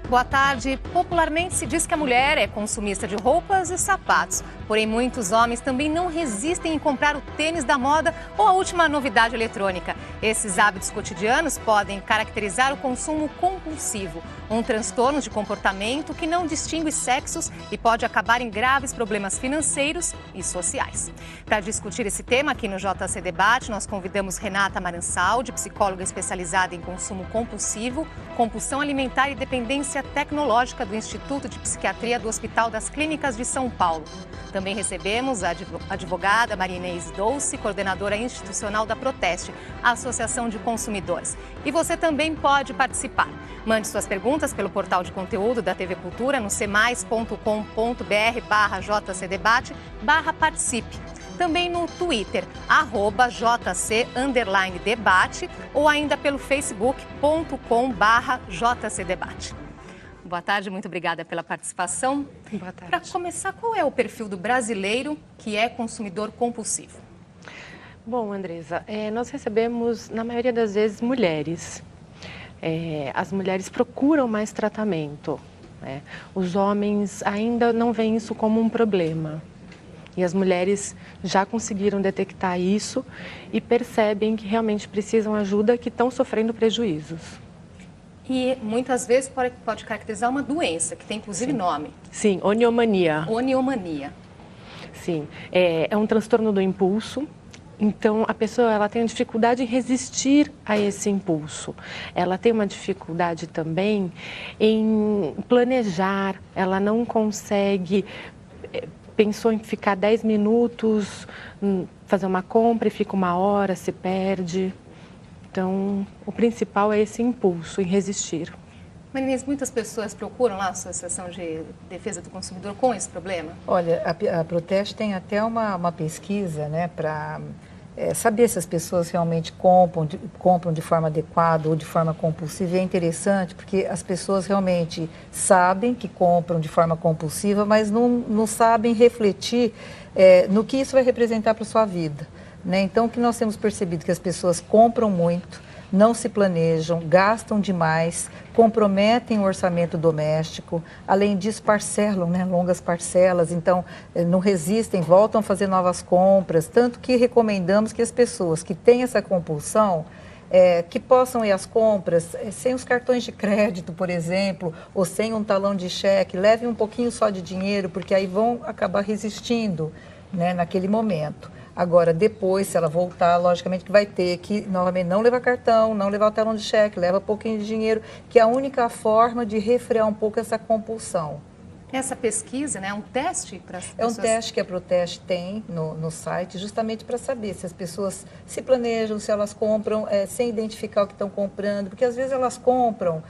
Boa tarde. Popularmente se diz que a mulher é consumista de roupas e sapatos. Porém, muitos homens também não resistem em comprar o tênis da moda ou a última novidade eletrônica. Esses hábitos cotidianos podem caracterizar o consumo compulsivo, um transtorno de comportamento que não distingue sexos e pode acabar em graves problemas financeiros e sociais. Para discutir esse tema aqui no JC Debate, nós convidamos Renata Maransaldi, psicóloga especializada em consumo compulsivo, compulsão alimentar e dependência tecnológica do Instituto de Psiquiatria do Hospital das Clínicas de São Paulo. Também recebemos a advogada Maria Inês Dolce, coordenadora institucional da Proteste, a Associação de Consumidores. E você também pode participar. Mande suas perguntas pelo portal de conteúdo da TV Cultura no cmais.com.br/jcdebate/participe. Também no Twitter, @JC_debate ou ainda pelo facebook.com/JCDebate. Boa tarde, muito obrigada pela participação. Boa tarde. Para começar, qual é o perfil do brasileiro que é consumidor compulsivo? Bom, Andresa, nós recebemos, na maioria das vezes, mulheres. As mulheres procuram mais tratamento, né? Os homens ainda não veem isso como um problema. E as mulheres já conseguiram detectar isso e percebem que realmente precisam de ajuda, que estão sofrendo prejuízos. E muitas vezes pode caracterizar uma doença, que tem inclusive nome. Sim, oniomania. Oniomania. Sim, é um transtorno do impulso. Então, a pessoa ela tem dificuldade em resistir a esse impulso. Ela tem uma dificuldade também em planejar, ela não consegue... Pensou em ficar 10 minutos, fazer uma compra e fica 1 hora, se perde. Então, o principal é esse impulso em resistir. Maria Inês, muitas pessoas procuram lá a Associação de Defesa do Consumidor com esse problema? Olha, a Proteste tem até uma pesquisa, né, para saber se as pessoas realmente compram de forma adequada ou de forma compulsiva. E é interessante porque as pessoas realmente sabem que compram de forma compulsiva, mas não sabem refletir no que isso vai representar para a sua vida, né? Então, o que nós temos percebido é que as pessoas compram muito, não se planejam, gastam demais, comprometem o orçamento doméstico, além disso parcelam, né, longas parcelas, então não resistem, voltam a fazer novas compras, tanto que recomendamos que as pessoas que têm essa compulsão, que possam ir às compras sem os cartões de crédito, por exemplo, ou sem um talão de cheque, levem um pouquinho só de dinheiro, porque aí vão acabar resistindo, né, naquele momento. Agora, depois, se ela voltar, logicamente que vai ter que, novamente, não levar cartão, não levar o talão de cheque, leva pouquinho de dinheiro, que é a única forma de refrear um pouco essa compulsão. Essa pesquisa, né, é um teste para as pessoas? É um teste que a Proteste tem no site, justamente para saber se as pessoas se planejam, se elas compram sem identificar o que estão comprando, porque às vezes elas compram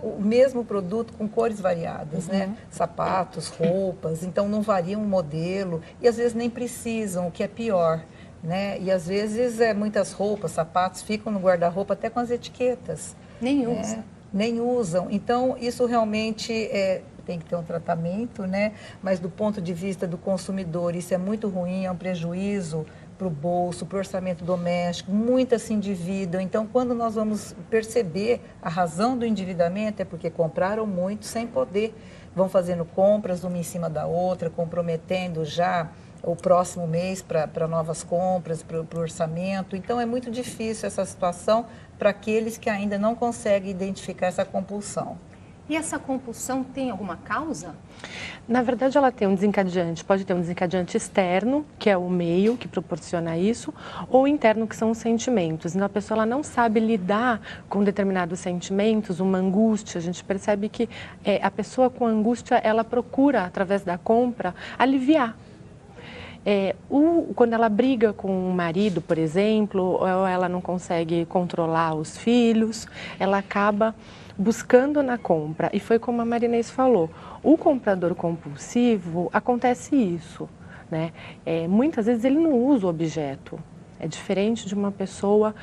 o mesmo produto com cores variadas, né? Sapatos, roupas, então não varia um modelo e às vezes nem precisam, o que é pior, né? E às vezes muitas roupas, sapatos ficam no guarda-roupa até com as etiquetas. Nem usam. Nem usam. Então, isso realmente tem que ter um tratamento, né? Mas do ponto de vista do consumidor, isso é muito ruim, é um prejuízo para o bolso, para o orçamento doméstico, muitas se endividam. Então, quando nós vamos perceber a razão do endividamento, é porque compraram muito sem poder. Vão fazendo compras uma em cima da outra, comprometendo já o próximo mês para novas compras, para o orçamento. Então, é muito difícil essa situação para aqueles que ainda não conseguem identificar essa compulsão. E essa compulsão tem alguma causa? Na verdade, ela tem um desencadeante, pode ter um desencadeante externo, que é o meio que proporciona isso, ou interno, que são os sentimentos. Então, a pessoa ela não sabe lidar com determinados sentimentos, uma angústia. A gente percebe que a pessoa com angústia, ela procura, através da compra, aliviar. Quando ela briga com o marido, por exemplo, ou ela não consegue controlar os filhos, ela acaba buscando na compra. E foi como a Maria Inês falou, o comprador compulsivo, acontece isso, né? Muitas vezes ele não usa o objeto, é diferente de uma pessoa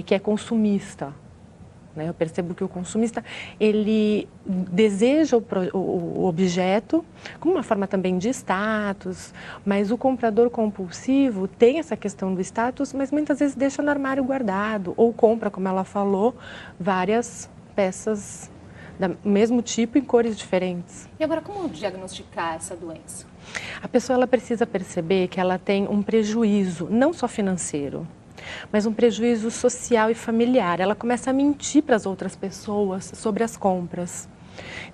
que é consumista. Eu percebo que o consumista, ele deseja o objeto como uma forma também de status, mas o comprador compulsivo tem essa questão do status, mas muitas vezes deixa no armário guardado ou compra, como ela falou, várias peças do mesmo tipo em cores diferentes. E agora, como diagnosticar essa doença? A pessoa ela precisa perceber que ela tem um prejuízo, não só financeiro, mas um prejuízo social e familiar. Ela começa a mentir para as outras pessoas sobre as compras.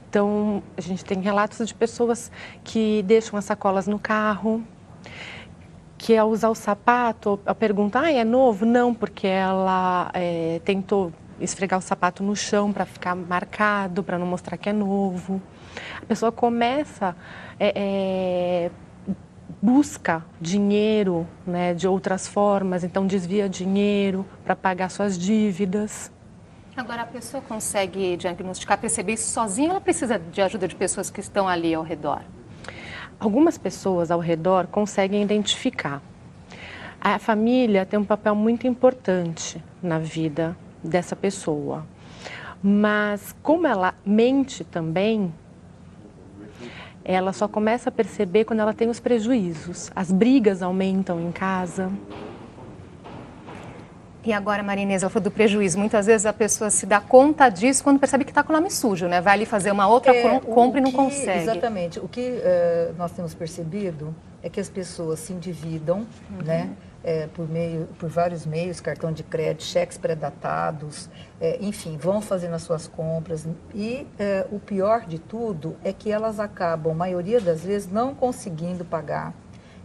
Então, a gente tem relatos de pessoas que deixam as sacolas no carro, que ao usar o sapato, a pergunta, é novo? Não, porque ela tentou esfregar o sapato no chão para ficar marcado, para não mostrar que é novo. A pessoa começa, busca dinheiro, né, de outras formas, então desvia dinheiro para pagar suas dívidas. Agora, a pessoa consegue diagnosticar, perceber isso sozinha, ou ela precisa de ajuda de pessoas que estão ali ao redor? Algumas pessoas ao redor conseguem identificar. A família tem um papel muito importante na vida dessa pessoa, mas como ela mente também, ela só começa a perceber quando ela tem os prejuízos. As brigas aumentam em casa. E agora, Maria Inês, ela falou do prejuízo. Muitas vezes a pessoa se dá conta disso quando percebe que está com o nome sujo, né? Vai ali fazer uma outra compra e não consegue. Exatamente. O que nós temos percebido é que as pessoas se endividam, né? Por vários meios, cartão de crédito, cheques pré-datados, enfim, vão fazendo as suas compras. E o pior de tudo é que elas acabam, a maioria das vezes, não conseguindo pagar.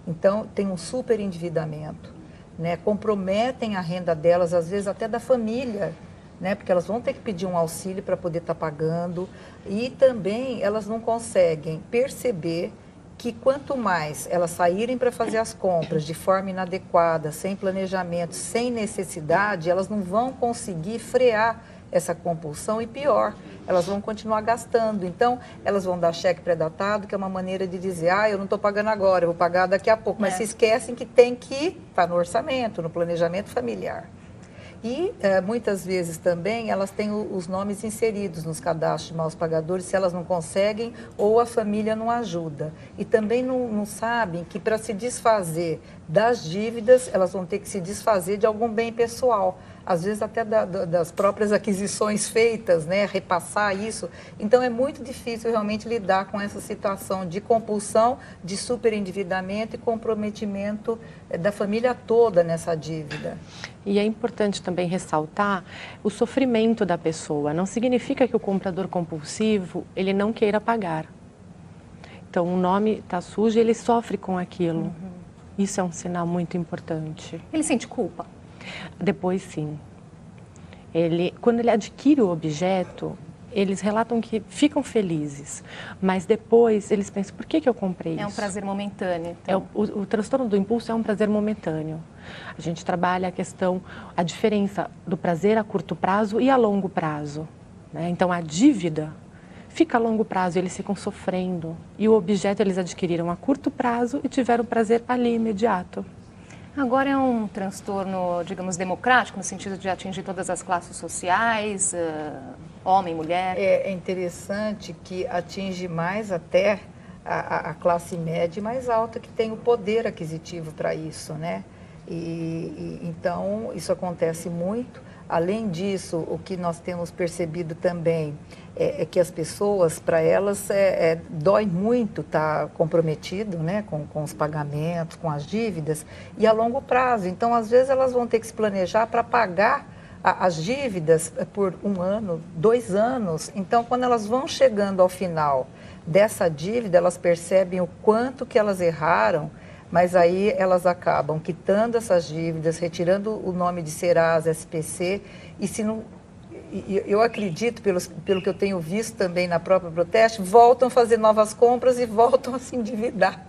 Então, tem um super endividamento. Né, comprometem a renda delas, às vezes até da família, né, porque elas vão ter que pedir um auxílio para poder estar pagando, e também elas não conseguem perceber que quanto mais elas saírem para fazer as compras de forma inadequada, sem planejamento, sem necessidade, elas não vão conseguir frear essa compulsão, e pior, elas vão continuar gastando. Então, elas vão dar cheque pré-datado, que é uma maneira de dizer, eu não estou pagando agora, eu vou pagar daqui a pouco. Mas se esquecem que tem que estar no orçamento, no planejamento familiar. E muitas vezes também elas têm os nomes inseridos nos cadastros de maus pagadores, se elas não conseguem ou a família não ajuda. E também não sabem que para se desfazer das dívidas, elas vão ter que se desfazer de algum bem pessoal. Às vezes até das próprias aquisições feitas, né, repassar isso. Então é muito difícil realmente lidar com essa situação de compulsão, de superendividamento e comprometimento da família toda nessa dívida. E é importante também ressaltar o sofrimento da pessoa. Não significa que o comprador compulsivo ele não queira pagar. Então o nome está sujo e ele sofre com aquilo. Isso é um sinal muito importante. Ele sente culpa? Depois, sim. Quando ele adquire o objeto, eles relatam que ficam felizes, mas depois eles pensam, por que eu comprei isso? É um prazer momentâneo. Então. O transtorno do impulso é um prazer momentâneo. A gente trabalha a diferença do prazer a curto prazo e a longo prazo, né? Então, a dívida fica a longo prazo, eles ficam sofrendo. E o objeto eles adquiriram a curto prazo e tiveram prazer ali, imediato. Agora é um transtorno, digamos, democrático, no sentido de atingir todas as classes sociais, homem, mulher? É interessante que atinge mais até a classe média e mais alta, que tem o poder aquisitivo para isso, né? Então, isso acontece muito. Além disso, o que nós temos percebido também é que as pessoas, para elas, dói muito estar comprometido, né, com os pagamentos, com as dívidas, e a longo prazo. Então, às vezes, elas vão ter que se planejar para pagar as dívidas por 1 ano, 2 anos. Então, quando elas vão chegando ao final dessa dívida, elas percebem o quanto que elas erraram, mas aí elas acabam quitando essas dívidas, retirando o nome de Serasa, SPC, e se não, eu acredito, pelo que eu tenho visto também na própria Proteste, voltam a fazer novas compras e voltam a se endividar.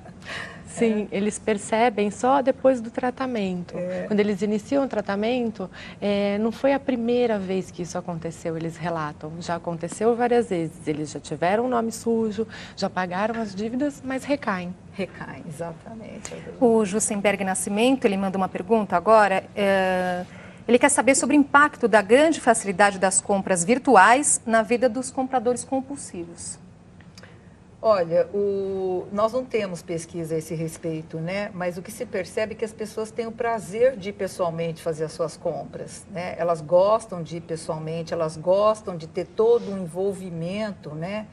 Sim, eles percebem só depois do tratamento. Quando eles iniciam o tratamento, não foi a primeira vez que isso aconteceu, eles relatam. Já aconteceu várias vezes. Eles já tiveram um nome sujo, já pagaram as dívidas, mas recaem. Recaem, exatamente. O Jussenberg Nascimento, ele manda uma pergunta agora. Ele quer saber sobre o impacto da grande facilidade das compras virtuais na vida dos compradores compulsivos. Olha, nós não temos pesquisa a esse respeito, né? Mas o que se percebe é que as pessoas têm o prazer de ir pessoalmente fazer as suas compras, né? Elas gostam de ir pessoalmente, elas gostam de ter todo um envolvimento, né?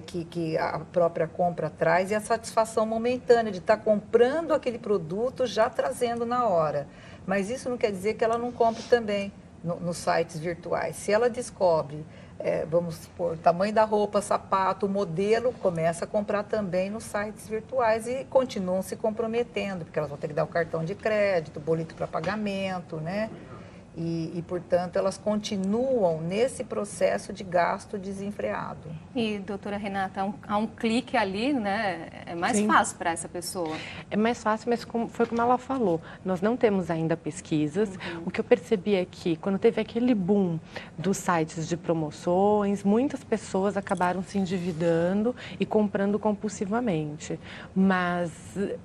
Que a própria compra traz e a satisfação momentânea de estar comprando aquele produto já trazendo na hora. Mas isso não quer dizer que ela não compre também nos sites virtuais. Se ela descobre, vamos supor, tamanho da roupa, sapato, modelo, começa a comprar também nos sites virtuais e continuam se comprometendo, porque elas vão ter que dar o cartão de crédito, boleto para pagamento, né? Portanto, elas continuam nesse processo de gasto desenfreado. E, doutora Renata, há um clique ali, né? É mais Sim. fácil para essa pessoa. É mais fácil, mas foi como ela falou, nós não temos ainda pesquisas. O que eu percebi é que, quando teve aquele boom dos sites de promoções, muitas pessoas acabaram se endividando e comprando compulsivamente, mas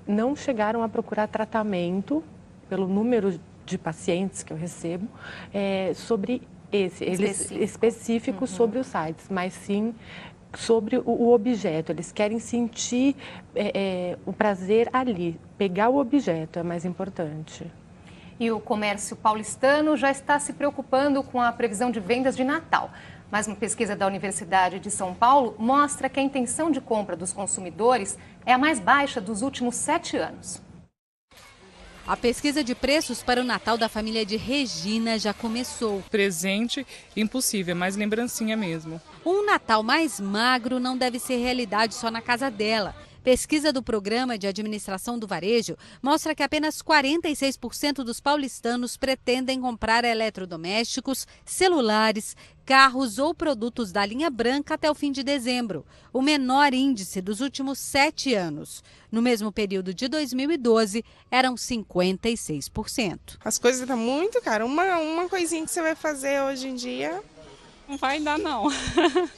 não chegaram a procurar tratamento pelo número de pacientes que eu recebo sobre específico sobre os sites, mas sim sobre o objeto. Eles querem sentir o prazer ali, pegar o objeto é mais importante. E o comércio paulistano já está se preocupando com a previsão de vendas de Natal. Mas uma pesquisa da Universidade de São Paulo mostra que a intenção de compra dos consumidores é a mais baixa dos últimos 7 anos. A pesquisa de preços para o Natal da família de Regina já começou. Presente impossível, é mais lembrancinha mesmo. Um Natal mais magro não deve ser realidade só na casa dela. Pesquisa do Programa de Administração do Varejo mostra que apenas 46% dos paulistanos pretendem comprar eletrodomésticos, celulares, carros ou produtos da linha branca até o fim de dezembro, o menor índice dos últimos 7 anos. No mesmo período de 2012, eram 56%. As coisas estão muito caras. Uma coisinha que você vai fazer hoje em dia Não vai dar, não.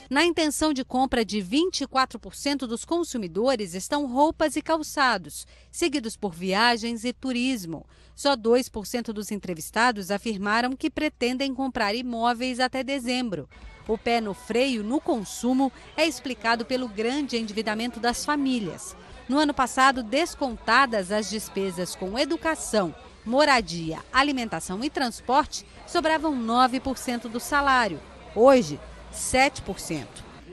Na intenção de compra de 24% dos consumidores estão roupas e calçados, seguidos por viagens e turismo. Só 2% dos entrevistados afirmaram que pretendem comprar imóveis até dezembro. O pé no freio no consumo é explicado pelo grande endividamento das famílias. No ano passado, descontadas as despesas com educação, moradia, alimentação e transporte, sobravam 9% do salário. Hoje, 7%.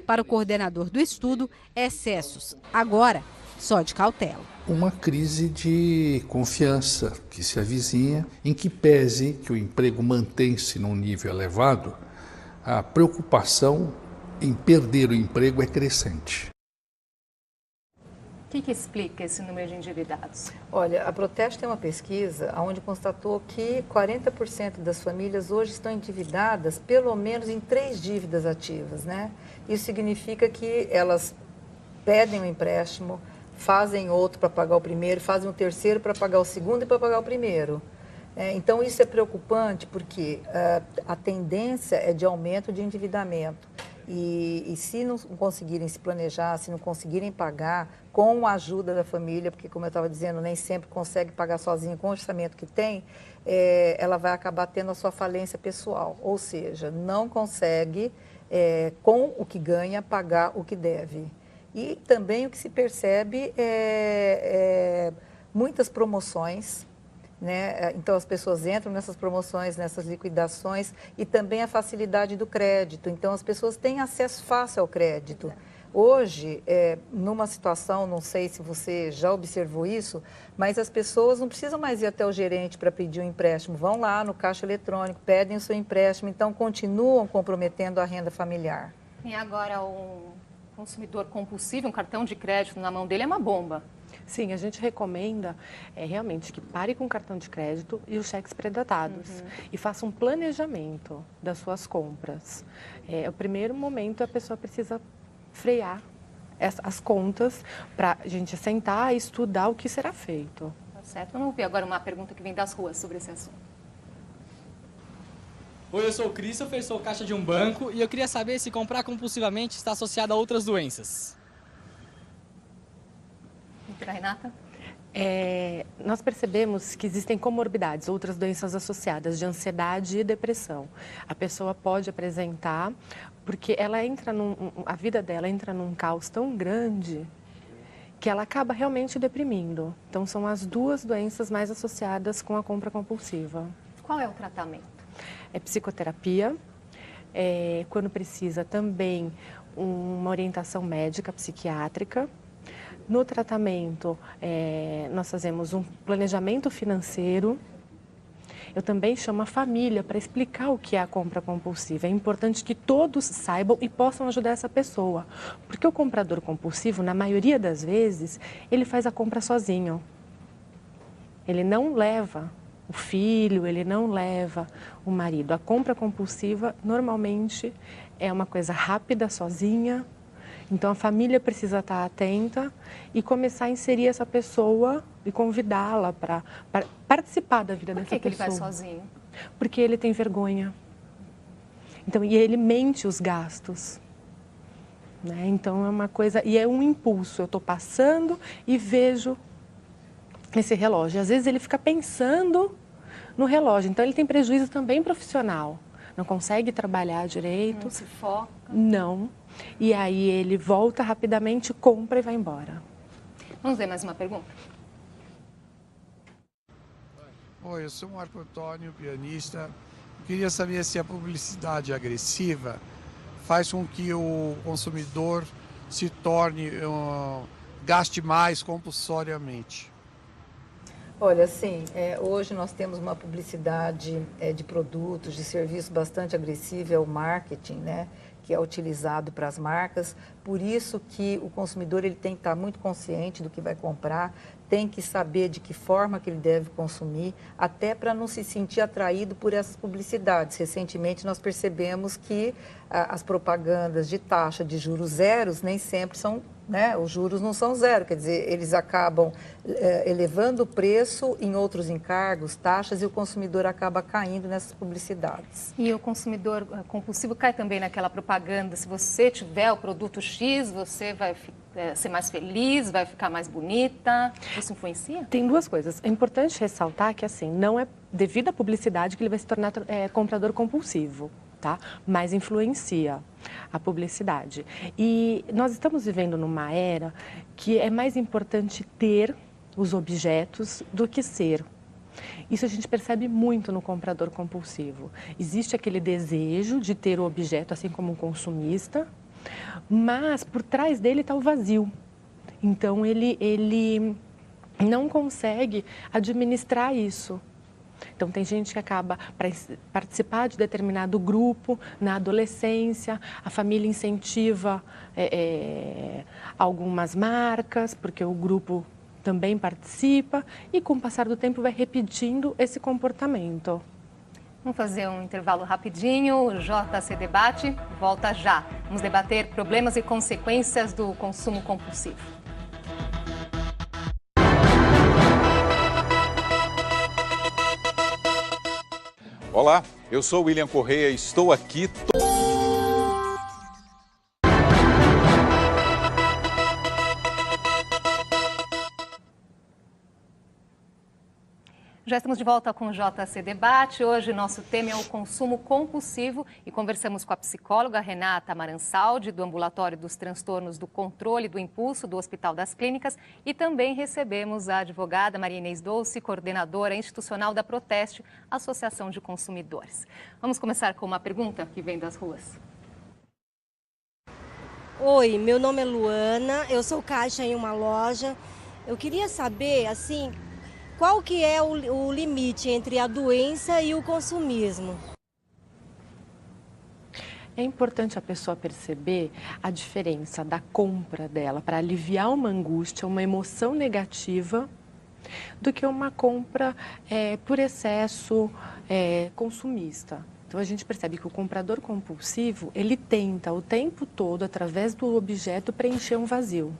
Para o coordenador do estudo, excessos. Agora, só de cautela. Uma crise de confiança que se avizinha, em que pese que o emprego mantém-se num nível elevado, a preocupação em perder o emprego é crescente. O que explica esse número de endividados? Olha, a Proteste tem uma pesquisa onde constatou que 40% das famílias hoje estão endividadas pelo menos em 3 dívidas ativas, né? Isso significa que elas pedem um empréstimo, fazem outro para pagar o primeiro, fazem um terceiro para pagar o segundo e para pagar o primeiro. Então, isso é preocupante porque a tendência é de aumento de endividamento. E se não conseguirem se planejar, se não conseguirem pagar com a ajuda da família, porque, como eu estava dizendo, nem sempre consegue pagar sozinho com o orçamento que tem, ela vai acabar tendo a sua falência pessoal. Ou seja, não consegue, com o que ganha, pagar o que deve. E também o que se percebe é muitas promoções, né? Então, as pessoas entram nessas promoções, nessas liquidações e também a facilidade do crédito. Então, as pessoas têm acesso fácil ao crédito. Hoje, numa situação, não sei se você já observou isso, mas as pessoas não precisam mais ir até o gerente para pedir um empréstimo. Vão lá no caixa eletrônico, pedem o seu empréstimo, então continuam comprometendo a renda familiar. E agora o consumidor compulsivo, um cartão de crédito na mão dele é uma bomba. Sim, a gente recomenda realmente que pare com o cartão de crédito e os cheques pré-datados e faça um planejamento das suas compras. O primeiro momento a pessoa precisa frear as contas para a gente sentar e estudar o que será feito. Tá certo. Vamos ver agora uma pergunta que vem das ruas sobre esse assunto. Oi, eu sou o Christopher, sou caixa de um banco e eu queria saber se comprar compulsivamente está associado a outras doenças. Doutora Renata? Nós percebemos que existem comorbidades, outras doenças associadas de ansiedade e depressão. A pessoa pode apresentar, porque a vida dela entra num caos tão grande que ela acaba realmente deprimindo. Então, são as duas doenças mais associadas com a compra compulsiva. Qual é o tratamento? É psicoterapia, quando precisa também uma orientação médica, psiquiátrica. No tratamento, nós fazemos um planejamento financeiro. Eu também chamo a família para explicar o que é a compra compulsiva. É importante que todos saibam e possam ajudar essa pessoa. Porque o comprador compulsivo, na maioria das vezes, ele faz a compra sozinho. Ele não leva o filho, ele não leva o marido. A compra compulsiva, normalmente, é uma coisa rápida, sozinha. Então, a família precisa estar atenta e começar a inserir essa pessoa e convidá-la para participar da vida dessa pessoa. Por que ele vai sozinho? Porque ele tem vergonha. Então, e ele mente os gastos. Né? Então, é uma coisa... E é um impulso. Eu estou passando e vejo esse relógio. Às vezes, ele fica pensando no relógio. Então, ele tem prejuízo também profissional. Não consegue trabalhar direito. Não se foca. Não. E aí ele volta rapidamente, compra e vai embora. Vamos ver mais uma pergunta? Oi, eu sou o Marco Antônio, pianista. Eu queria saber se a publicidade agressiva faz com que o consumidor se torne, gaste mais compulsoriamente. Olha, sim, hoje nós temos uma publicidade de produtos, de serviços bastante agressiva, é o marketing, né? Que é utilizado para as marcas, por isso que o consumidor ele tem que estar muito consciente do que vai comprar, tem que saber de que forma que ele deve consumir, até para não se sentir atraído por essas publicidades. Recentemente nós percebemos que as propagandas de taxa de juros zeros nem sempre são, né, os juros não são zero, quer dizer, eles acabam elevando o preço em outros encargos, taxas, e o consumidor acaba caindo nessas publicidades. E o consumidor compulsivo cai também naquela propaganda, se você tiver o produto X, você vai ser mais feliz, vai ficar mais bonita, isso influencia? Tem duas coisas. É importante ressaltar que, assim, não é devido à publicidade que ele vai se tornar comprador compulsivo. Tá? Mas influencia a publicidade. E nós estamos vivendo numa era que é mais importante ter os objetos do que ser. Isso a gente percebe muito no comprador compulsivo. Existe aquele desejo de ter o objeto, assim como um consumista, mas por trás dele está o vazio. Então ele não consegue administrar isso. Então, tem gente que acaba para participar de determinado grupo na adolescência, a família incentiva algumas marcas, porque o grupo também participa, e com o passar do tempo vai repetindo esse comportamento. Vamos fazer um intervalo rapidinho, o JC Debate volta já. Vamos debater problemas e consequências do consumo compulsivo. Olá, eu sou William Correia e estou aqui... Já estamos de volta com o JC Debate. Hoje nosso tema é o consumo compulsivo e conversamos com a psicóloga Renata Maransaldi, do Ambulatório dos Transtornos do Controle do Impulso do Hospital das Clínicas, e também recebemos a advogada Maria Inês Dolce, coordenadora institucional da Proteste, Associação de Consumidores. Vamos começar com uma pergunta que vem das ruas. Oi, meu nome é Luana, eu sou caixa em uma loja. Eu queria saber, assim, qual que é o limite entre a doença e o consumismo? É importante a pessoa perceber a diferença da compra dela para aliviar uma angústia, uma emoção negativa, do que uma compra por excesso consumista. Então, a gente percebe que o comprador compulsivo, ele tenta o tempo todo, através do objeto, preencher um vazio.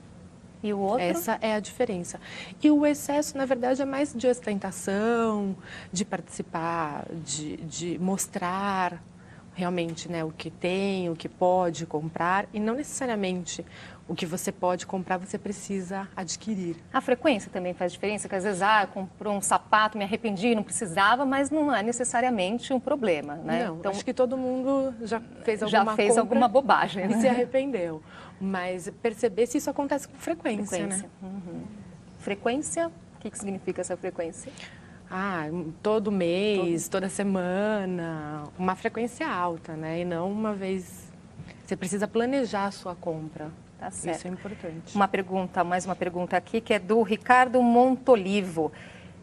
E o outro? Essa é a diferença. E o excesso, na verdade, é mais de ostentação, de participar, de mostrar realmente, né, o que tem, o que pode comprar, e não necessariamente O que você pode comprar, você precisa adquirir. A frequência também faz diferença, que às vezes, comprou um sapato, me arrependi, não precisava, mas não é necessariamente um problema, né? Não, então, acho que todo mundo já fez alguma bobagem, né? E se arrependeu. Mas perceber se isso acontece com frequência, né? Uhum. Frequência? O que significa essa frequência? Todo mês, toda semana, uma frequência alta, né? E não uma vez. Você precisa planejar a sua compra. Tá certo. Isso é importante. Mais uma pergunta aqui, que é do Ricardo Montolivo.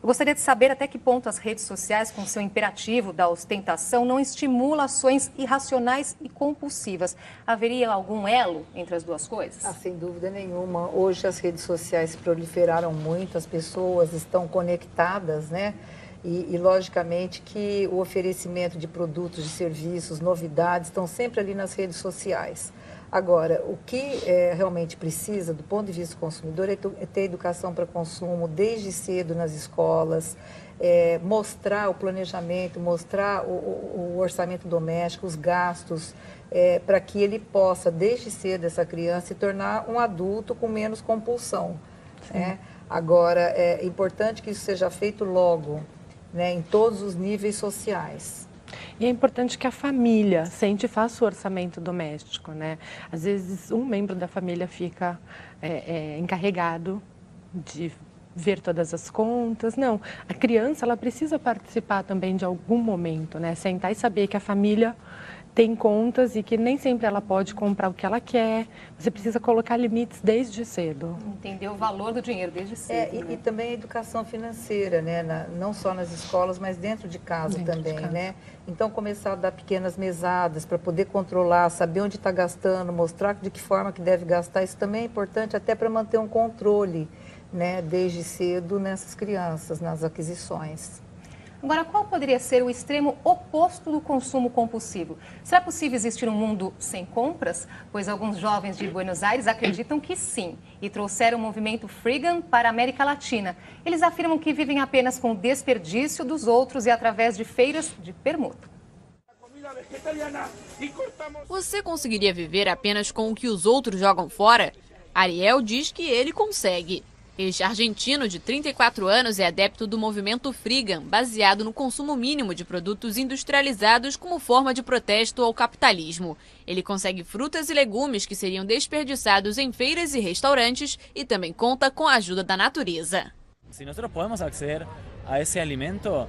Eu gostaria de saber até que ponto as redes sociais, com seu imperativo da ostentação, não estimulam ações irracionais e compulsivas. Haveria algum elo entre as duas coisas? Sem dúvida nenhuma. Hoje as redes sociais proliferaram muito, as pessoas estão conectadas, né? E logicamente que o oferecimento de produtos, de serviços, novidades, estão sempre ali nas redes sociais. Agora, o que realmente precisa, do ponto de vista do consumidor, é ter educação para consumo desde cedo nas escolas, mostrar o planejamento, mostrar o orçamento doméstico, os gastos, para que ele possa, desde cedo, essa criança, se tornar um adulto com menos compulsão. Né? Agora, é importante que isso seja feito logo, né, em todos os níveis sociais. E é importante que a família sente e faça o orçamento doméstico, né? Às vezes um membro da família fica encarregado de ver todas as contas. Não, a criança ela precisa participar também de algum momento, né? Sentar e saber que a família tem contas e que nem sempre ela pode comprar o que ela quer. Você precisa colocar limites desde cedo. Entender o valor do dinheiro desde cedo. E também a educação financeira, né? Não só nas escolas, mas dentro de casa também, né? Então, começar a dar pequenas mesadas para poder controlar, saber onde está gastando, mostrar de que forma que deve gastar. Isso também é importante até para manter um controle, né? Desde cedo nessas crianças, nas aquisições. Agora, qual poderia ser o extremo oposto do consumo compulsivo? Será possível existir um mundo sem compras? Pois alguns jovens de Buenos Aires acreditam que sim e trouxeram o movimento Freegan para a América Latina. Eles afirmam que vivem apenas com o desperdício dos outros e através de feiras de permuta. Você conseguiria viver apenas com o que os outros jogam fora? Ariel diz que ele consegue. Este argentino de 34 anos é adepto do movimento Freegan, baseado no consumo mínimo de produtos industrializados como forma de protesto ao capitalismo. Ele consegue frutas e legumes que seriam desperdiçados em feiras e restaurantes e também conta com a ajuda da natureza. Se nós podemos aceder a esse alimento...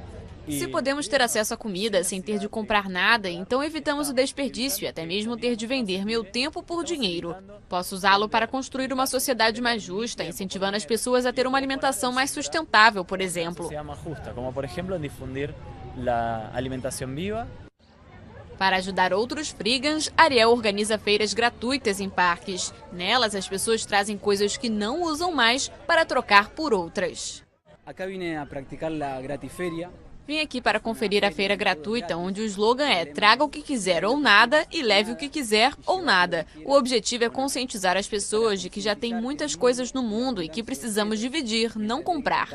Se podemos ter acesso à comida sem ter de comprar nada, então evitamos o desperdício e até mesmo ter de vender meu tempo por dinheiro. Posso usá-lo para construir uma sociedade mais justa, incentivando as pessoas a ter uma alimentação mais sustentável, por exemplo. Como, por exemplo, difundir a alimentação viva. Para ajudar outros Freegans, Ariel organiza feiras gratuitas em parques. Nelas, as pessoas trazem coisas que não usam mais para trocar por outras. Acá vine a praticar a gratiféria. Vim aqui para conferir a feira gratuita, onde o slogan é traga o que quiser ou nada e leve o que quiser ou nada. O objetivo é conscientizar as pessoas de que já tem muitas coisas no mundo e que precisamos dividir, não comprar.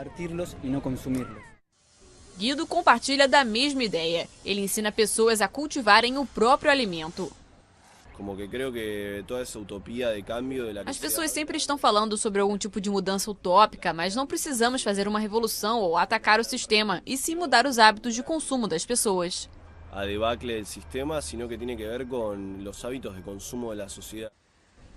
Guido compartilha da mesma ideia. Ele ensina pessoas a cultivarem o próprio alimento. As pessoas sempre estão falando sobre algum tipo de mudança utópica, mas não precisamos fazer uma revolução ou atacar o sistema, e sim mudar os hábitos de consumo das pessoas.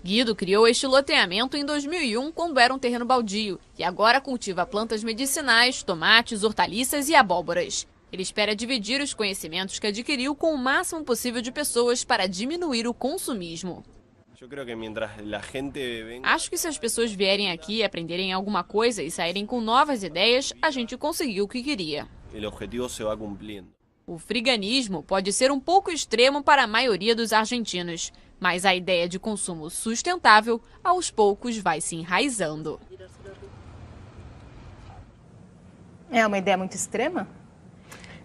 Guido criou este loteamento em 2001, quando era um terreno baldio, e agora cultiva plantas medicinais, tomates, hortaliças e abóboras. Ele espera dividir os conhecimentos que adquiriu com o máximo possível de pessoas para diminuir o consumismo. Acho que se as pessoas vierem aqui, aprenderem alguma coisa e saírem com novas ideias, a gente conseguiu o que queria. O freeganismo pode ser um pouco extremo para a maioria dos argentinos, mas a ideia de consumo sustentável, aos poucos, vai se enraizando. É uma ideia muito extrema?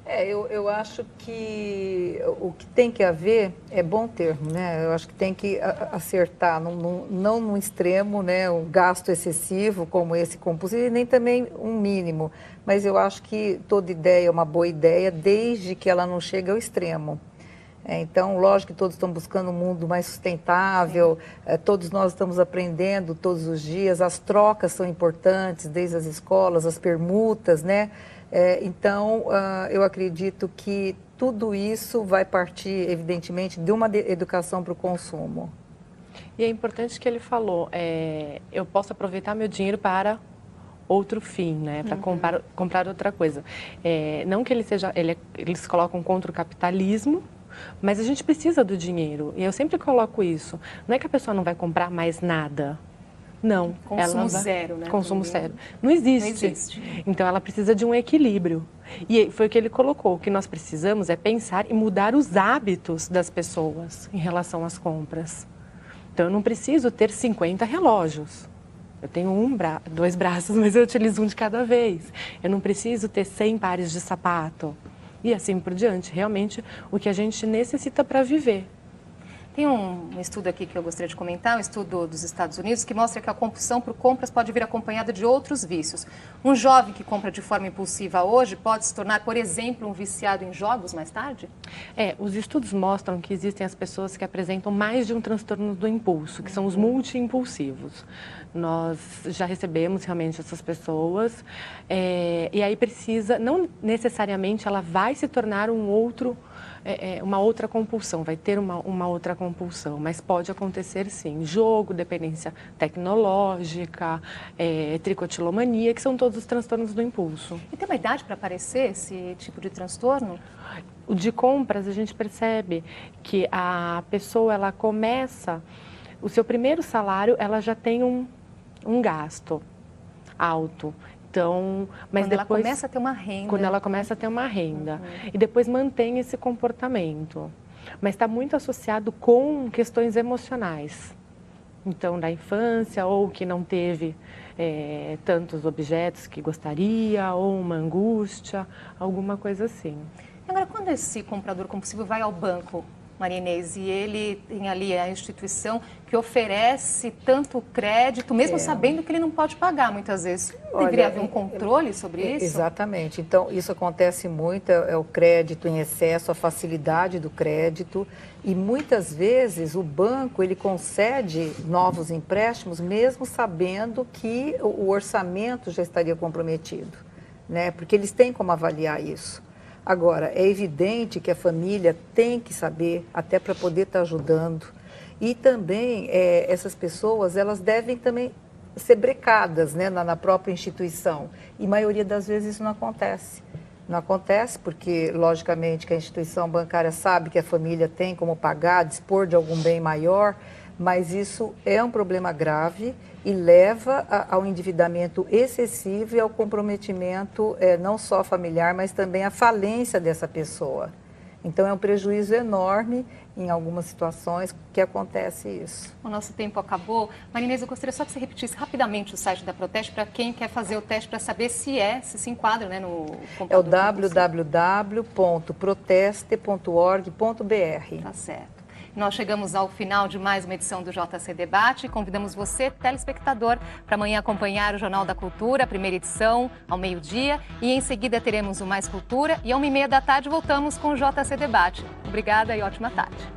Eu acho que o que tem que haver é bom termo, né? Eu acho que tem que acertar, não num extremo, né? Um gasto excessivo como esse compulsivo, e nem também um mínimo. Mas eu acho que toda ideia é uma boa ideia, desde que ela não chegue ao extremo. Então, lógico que todos estão buscando um mundo mais sustentável, todos nós estamos aprendendo todos os dias, as trocas são importantes, desde as escolas, as permutas, né? Então, eu acredito que tudo isso vai partir, evidentemente, de uma educação para o consumo. E é importante que ele falou, eu posso aproveitar meu dinheiro para outro fim, né? Para comprar outra coisa. Não que eles colocam contra o capitalismo, mas a gente precisa do dinheiro. E eu sempre coloco isso. Não é que a pessoa não vai comprar mais nada. Não. Consumo zero, né? Consumo zero. Não existe. Então, ela precisa de um equilíbrio. E foi o que ele colocou. O que nós precisamos é pensar e mudar os hábitos das pessoas em relação às compras. Então, eu não preciso ter 50 relógios. Eu tenho 2 braços, mas eu utilizo um de cada vez. Eu não preciso ter 100 pares de sapato. E assim por diante. Realmente, o que a gente necessita para viver. Tem um estudo aqui que eu gostaria de comentar, um estudo dos Estados Unidos, que mostra que a compulsão por compras pode vir acompanhada de outros vícios. Um jovem que compra de forma impulsiva hoje pode se tornar, por exemplo, um viciado em jogos mais tarde? Os estudos mostram que existem as pessoas que apresentam mais de um transtorno do impulso, que são os multi-impulsivos. Nós já recebemos realmente essas pessoas e aí precisa, não necessariamente ela vai se tornar uma outra compulsão, vai ter uma outra compulsão, mas pode acontecer sim. Jogo, dependência tecnológica, tricotilomania, que são todos os transtornos do impulso. E tem uma idade para aparecer esse tipo de transtorno? O de compras, a gente percebe que a pessoa, ela começa, o seu primeiro salário, ela já tem um gasto alto. Então, mas quando depois, ela começa a ter uma renda. Quando ela começa a ter uma renda. E depois mantém esse comportamento. Mas está muito associado com questões emocionais. Então, da infância, ou que não teve tantos objetos que gostaria, ou uma angústia, alguma coisa assim. Agora, quando esse comprador compulsivo vai ao banco, Maria Inês, e ele tem ali a instituição que oferece tanto crédito, mesmo sabendo que ele não pode pagar muitas vezes. Deveria haver um controle sobre isso? Exatamente. Então, isso acontece muito, é o crédito em excesso, a facilidade do crédito. E muitas vezes o banco, ele concede novos empréstimos, mesmo sabendo que o orçamento já estaria comprometido, né? Porque eles têm como avaliar isso. Agora, é evidente que a família tem que saber, até para poder estar ajudando. E também, essas pessoas, elas devem também ser brecadas, né, na própria instituição. E a maioria das vezes isso não acontece. Não acontece porque, logicamente, que a instituição bancária sabe que a família tem como pagar, dispor de algum bem maior, mas isso é um problema grave e leva ao endividamento excessivo e ao comprometimento não só familiar, mas também à falência dessa pessoa. Então, é um prejuízo enorme em algumas situações que acontece isso. O nosso tempo acabou. Maria Inês, eu gostaria só que você repetisse rapidamente o site da Proteste para quem quer fazer o teste para saber se se enquadra, né, no computador. É o www.proteste.org.br. Tá certo. Nós chegamos ao final de mais uma edição do JC Debate. Convidamos você, telespectador, para amanhã acompanhar o Jornal da Cultura, a primeira edição, ao meio-dia. E em seguida teremos o Mais Cultura. E às 1h30 da tarde voltamos com o JC Debate. Obrigada e ótima tarde.